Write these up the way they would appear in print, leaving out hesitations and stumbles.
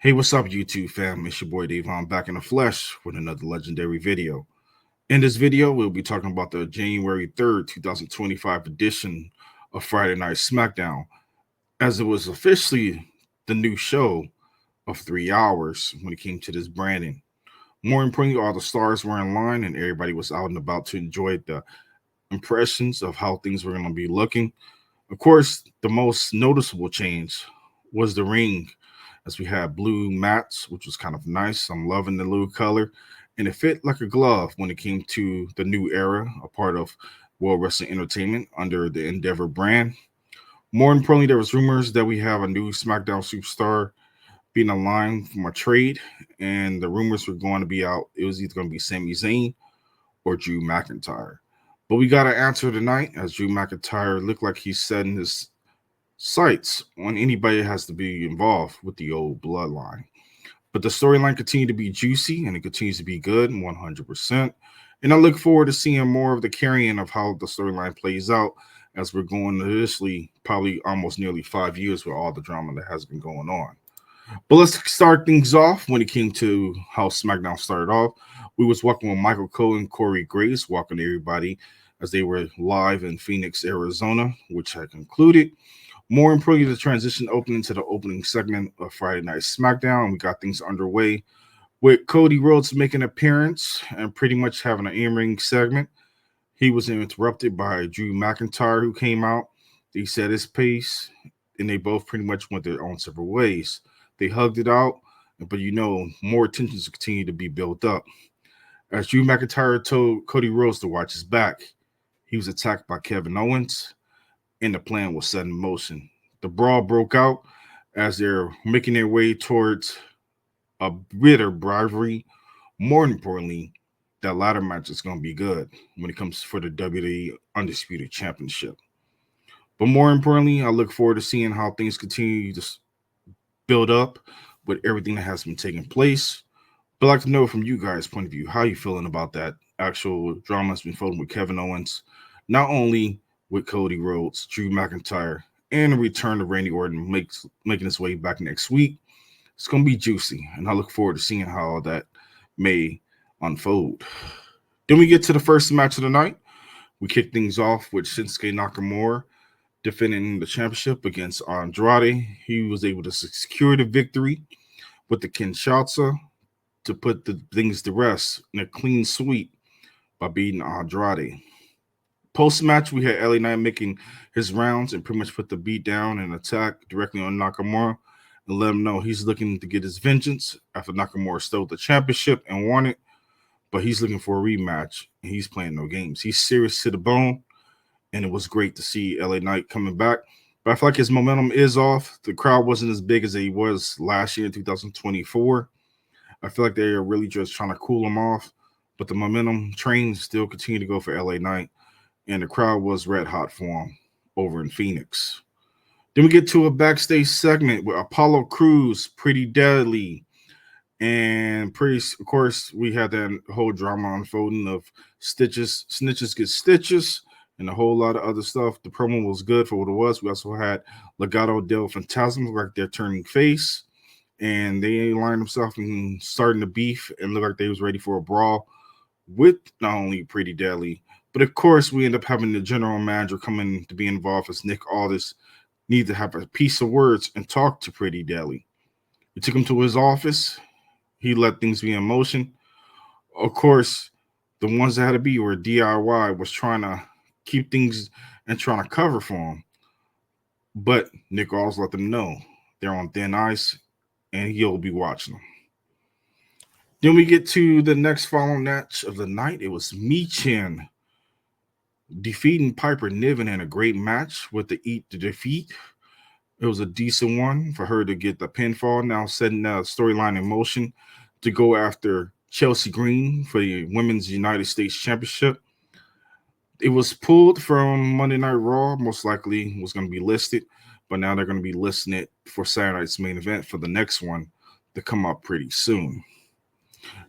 Hey, what's up, YouTube fam? It's your boy Davon back in the flesh with another legendary video. In this video, we'll be talking about the January 3rd, 2025 edition of Friday Night SmackDown, as it was officially the new show of 3 hours when it came to this branding. More importantly, all the stars were in line and everybody was out and about to enjoy the impressions of how things were going to be looking. Of course, the most noticeable change was the ring, as we had blue mats, which was kind of nice. I'm loving the blue color, and it fit like a glove when it came to the new era, a part of World Wrestling Entertainment under the Endeavor brand. More importantly, there was rumors that we have a new SmackDown superstar being aligned from a trade, and the rumors were going to be out. It was either going to be Sami Zayn or Drew McIntyre. But we got an answer tonight, as Drew McIntyre looked like he's setting his sights on anybody that has to be involved with the old bloodline. But the storyline continued to be juicy and it continues to be good 100%. And I look forward to seeing more of the carrying of how the storyline plays out as we're going to initially probably almost nearly 5 years with all the drama that has been going on. But let's start things off when it came to how SmackDown started off. We was walking with Michael Cole and Corey Graves, walking everybody as they were live in Phoenix, Arizona, which had concluded. More importantly, the transition opened into the opening segment of Friday Night SmackDown. We got things underway with Cody Rhodes making an appearance and pretty much having an in-ring segment. He was interrupted by Drew McIntyre, who came out. He set his pace, and they both pretty much went their own separate ways. They hugged it out, but more tensions continue to be built up. As Drew McIntyre told Cody Rhodes to watch his back, he was attacked by Kevin Owens, and the plan was set in motion. The brawl broke out as they're making their way towards a bitter rivalry. More importantly, that ladder match is going to be good when it comes for the WWE Undisputed Championship. But more importantly, I look forward to seeing how things continue to build up with everything that has been taking place. But I'd like to know from you guys' point of view, how you feeling about that actual drama that's been folding with Kevin Owens, not only with Cody Rhodes, Drew McIntyre, and the return of Randy Orton making his way back next week. It's going to be juicy, and I look forward to seeing how that may unfold. Then we get to the first match of the night. We kick things off with Shinsuke Nakamura defending the championship against Andrade. He was able to secure the victory with the Kinshasa to put the things to rest in a clean sweep by beating Andrade. Post-match, we had LA Knight making his rounds and pretty much put the beat down and attack directly on Nakamura and let him know he's looking to get his vengeance after Nakamura stole the championship and won it, but he's looking for a rematch and he's playing no games. He's serious to the bone, and it was great to see LA Knight coming back. But I feel like his momentum is off. The crowd wasn't as big as he was last year in 2024. I feel like they are really just trying to cool him off, but the momentum train still continue to go for LA Knight, and the crowd was red hot for him over in Phoenix. Then we get to a backstage segment with Apollo Crews, Pretty Deadly, and of course, we had that whole drama unfolding of snitches get stitches, and a whole lot of other stuff. The promo was good for what it was. We also had Legado del Fantasma, like they're turning face, and they lined themselves and starting to beef and looked like they was ready for a brawl with not only Pretty Deadly, but of course, we end up having the general manager come in to be involved as Nick Aldis needed to have a piece of words and talk to Pretty Deadly. He took him to his office. He let things be in motion. Of course, the ones that had to be were DIY was trying to keep things and trying to cover for him. But Nick Aldis let them know they're on thin ice and he'll be watching them. Then we get to the next following match of the night. It was Michin defeating Piper Niven in a great match with the Eat the Defeat. It was a decent one for her to get the pinfall, now setting the storyline in motion to go after Chelsea Green for the Women's United States Championship. It was pulled from Monday Night Raw, most likely was going to be listed, but now they're going to be listing it for Saturday night's main event for the next one to come up pretty soon.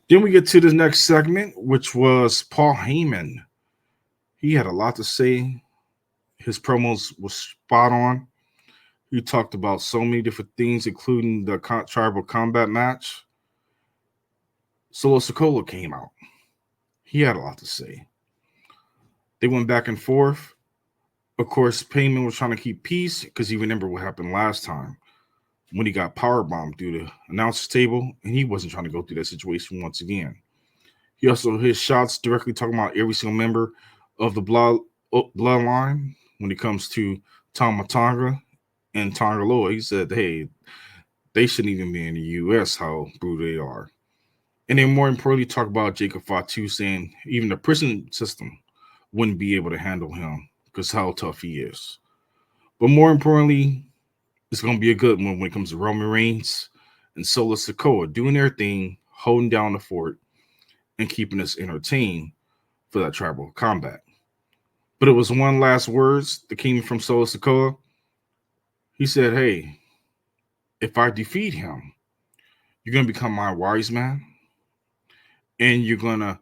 Then we get to the next segment, which was Paul Heyman. He had a lot to say. His promos was spot on. He talked about so many different things, including the tribal combat match. Solo Sikoa came out. He had a lot to say. They went back and forth. Of course, Payman was trying to keep peace because he remembered what happened last time when he got powerbombed through the announcer's table, and he wasn't trying to go through that situation once again. He also hit shots directly talking about every single member of the bloodline when it comes to Tama Tonga and Tonga Loa. He said, hey, they shouldn't even be in the U.S., how brutal they are. And then more importantly, talk about Jacob Fatu saying even the prison system wouldn't be able to handle him because how tough he is. But more importantly, it's going to be a good one when it comes to Roman Reigns and Solo Sikoa doing their thing, holding down the fort, and keeping us entertained for that tribal combat. But it was one last words that came from Solo Sikoa. He said, hey, if I defeat him, you're going to become my wise man, and you're going to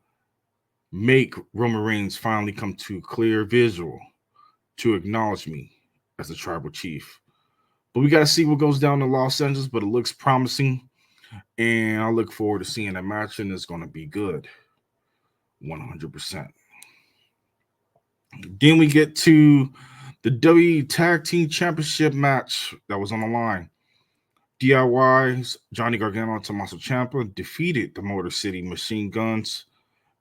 make Roman Reigns finally come to a clear visual to acknowledge me as the tribal chief. But we got to see what goes down in Los Angeles, but it looks promising, and I look forward to seeing that match, and it's going to be good, 100%. Then we get to the WWE Tag Team Championship match that was on the line. DIY's Johnny Gargano and Tomasso Ciampa defeated the Motor City Machine Guns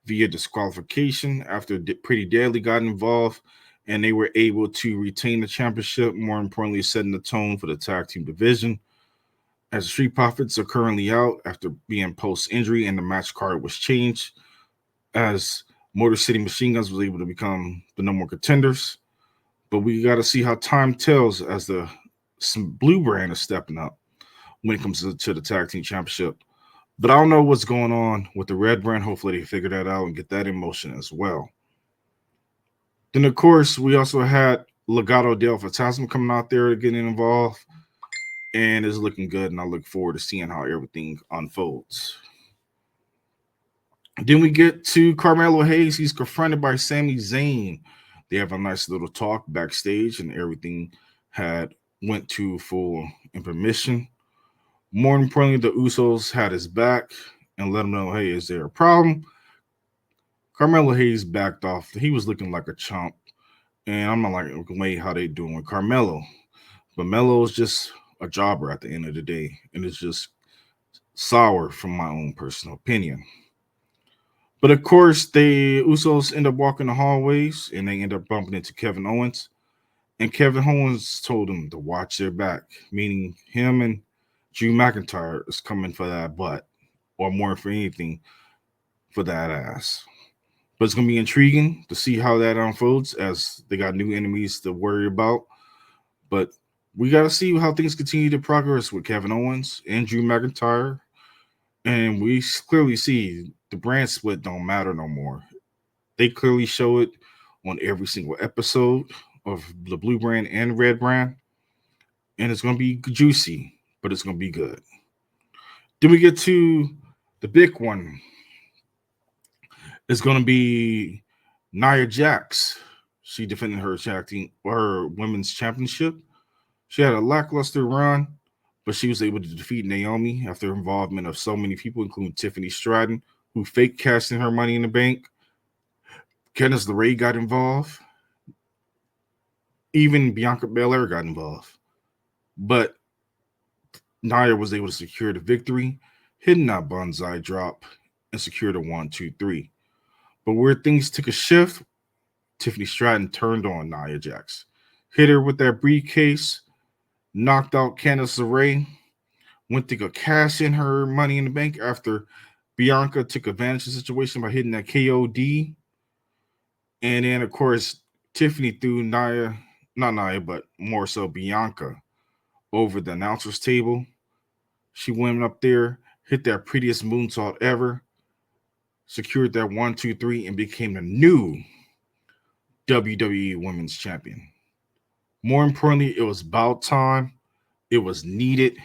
via disqualification after Pretty Deadly got involved, and they were able to retain the championship, more importantly, setting the tone for the tag team division. As the Street Profits are currently out after being post-injury, and the match card was changed as Motor City Machine Guns was able to become the number one contenders. But we got to see how time tells as the Blue brand is stepping up when it comes to the tag team championship. But I don't know what's going on with the Red brand. Hopefully they figure that out and get that in motion as well. Then, of course, we also had Legado del Fantasma coming out there getting involved. And it's looking good, and I look forward to seeing how everything unfolds. Then we get to Carmelo Hayes. He's confronted by Sami Zayn. They have a nice little talk backstage, and everything went to full permission. More importantly, the Usos had his back and let him know, hey, is there a problem? Carmelo Hayes backed off. He was looking like a chump, and I'm not like, wait, how they doing with Carmelo? But Melo is just a jobber at the end of the day, and it's just sour from my own personal opinion. But of course, the Usos end up walking the hallways, and they end up bumping into Kevin Owens. And Kevin Owens told them to watch their back, meaning him and Drew McIntyre is coming for that butt, or more for anything, for that ass. But it's going to be intriguing to see how that unfolds as they got new enemies to worry about. But we got to see how things continue to progress with Kevin Owens and Drew McIntyre. And we clearly see the brand split don't matter no more. They clearly show it on every single episode of the Blue brand and Red brand. And it's going to be juicy, but it's going to be good. Then we get to the big one. It's going to be Nia Jax. She defended her women's championship. She had a lackluster run, but she was able to defeat Naomi after involvement of so many people, including Tiffany Stratton, who fake cashed in her Money in the Bank. Candice LeRae got involved. Even Bianca Belair got involved. But Nia was able to secure the victory, hitting that bonsai drop, and secure the 1-2-3. But where things took a shift, Tiffany Stratton turned on Nia Jax, hit her with that briefcase, knocked out Candice LeRae, went to go cash in her Money in the Bank after Bianca took advantage of the situation by hitting that KOD. And then, of course, Tiffany threw but more so Bianca, over the announcer's table. She went up there, hit that prettiest moonsault ever, secured that 1-2-3, and became the new WWE Women's Champion. More importantly, it was about time. It was needed.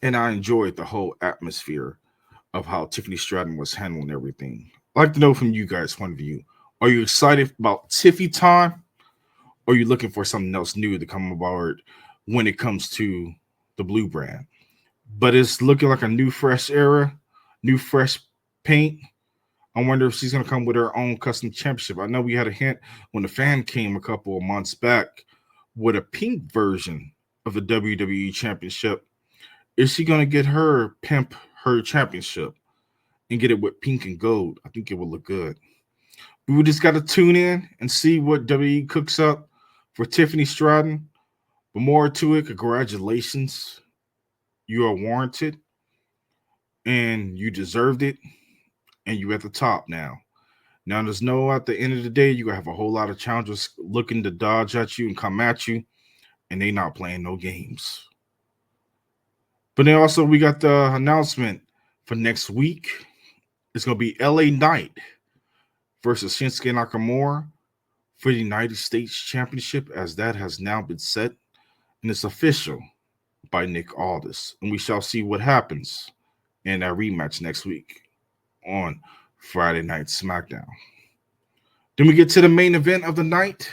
And I enjoyed the whole atmosphere of how Tiffany Stratton was handling everything. I'd like to know from you guys' point of view. Are you excited about Tiffy time? Or are you looking for something else new to come aboard when it comes to the blue brand. But it's looking like a new, fresh era, new, fresh paint. I wonder if she's going to come with her own custom championship. I know we had a hint when the fan came a couple of months back with a pink version of the WWE Championship. Is she going to get her pimp her championship and get it with pink and gold? I think it will look good. We just got to tune in and see what WWE cooks up for Tiffany Stratton. But more to it, congratulations. You are warranted and you deserved it. And you're at the top now. Now, there's no, at the end of the day, you're going to have a whole lot of challengers looking to dodge at you and come at you, and they not playing no games. But then also, we got the announcement for next week. It's going to be LA Knight versus Shinsuke Nakamura for the United States Championship, as that has now been set, and it's official by Nick Aldis. And we shall see what happens in that rematch next week on Friday Night SmackDown. Then we get to the main event of the night.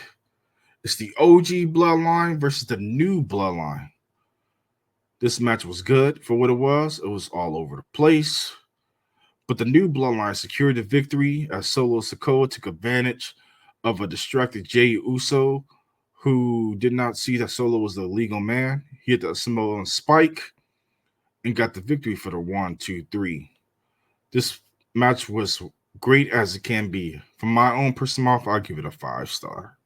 It's the OG Bloodline versus the new Bloodline. This match was good for what it was. It was all over the place. But the new Bloodline secured the victory as Solo Sikoa took advantage of a distracted Jey Uso, who did not see that Solo was the legal man. He hit the Samoan spike and got the victory for the 1, 2, 3. This match was great as it can be. From my own personal mouth, I'll give it a 5-star.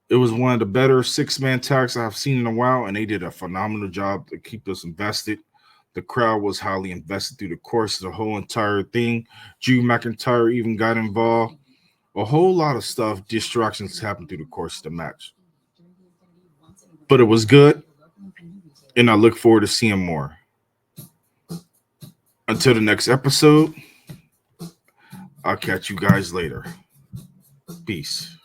It was one of the better 6-man tags I've seen in a while, and they did a phenomenal job to keep us invested. The crowd was highly invested through the course of the whole entire thing. Drew McIntyre even got involved. A whole lot of stuff, distractions happened through the course of the match. But it was good, and I look forward to seeing more. Until the next episode, I'll catch you guys later. Peace.